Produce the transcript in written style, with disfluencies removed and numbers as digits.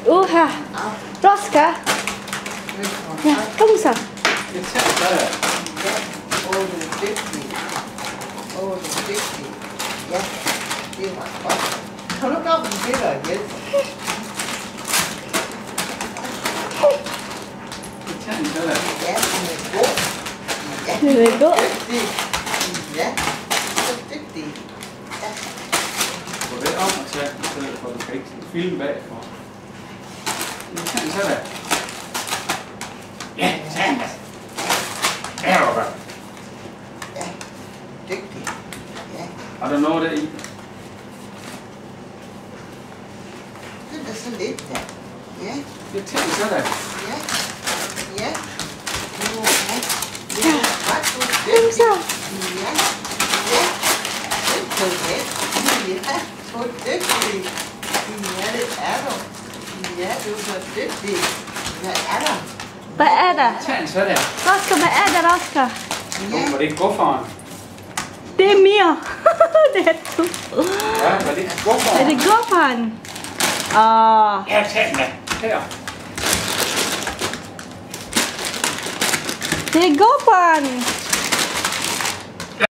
Uha. Roska. Ja, kom så. Åh, du er dygtig. Åh, du er dygtig. Ja, det var godt. Kan du komme til dig igen? Ja, den er god. Ja, Den er god. dygtig. Ja, så dygtig. Ja. Gå det om og tage den, i stedet for du kan ikke filme bagfra. Sådan. Ja, sådan. Deroppe. Ja, dygtig. Ja, Har du noget der i? det er så lidt der. Ja, Det tager sådan. ja, ja. Nu er det ret så Kom dygtig. så. Ja, ja. Det er korrekt. Ja, så dygtig. Ja, det er du. Ja, du er så dygtig. Hvad er der? Hvad er der? Tag en sådan. Roska, hvad er der, Roska? Ja, Var det ikke gufferen? Det er Mia. Det er du. Ja, var det ikke Er gufferen? det gufferen? Åh. Ja, tag den da. Her. Det er gufferen.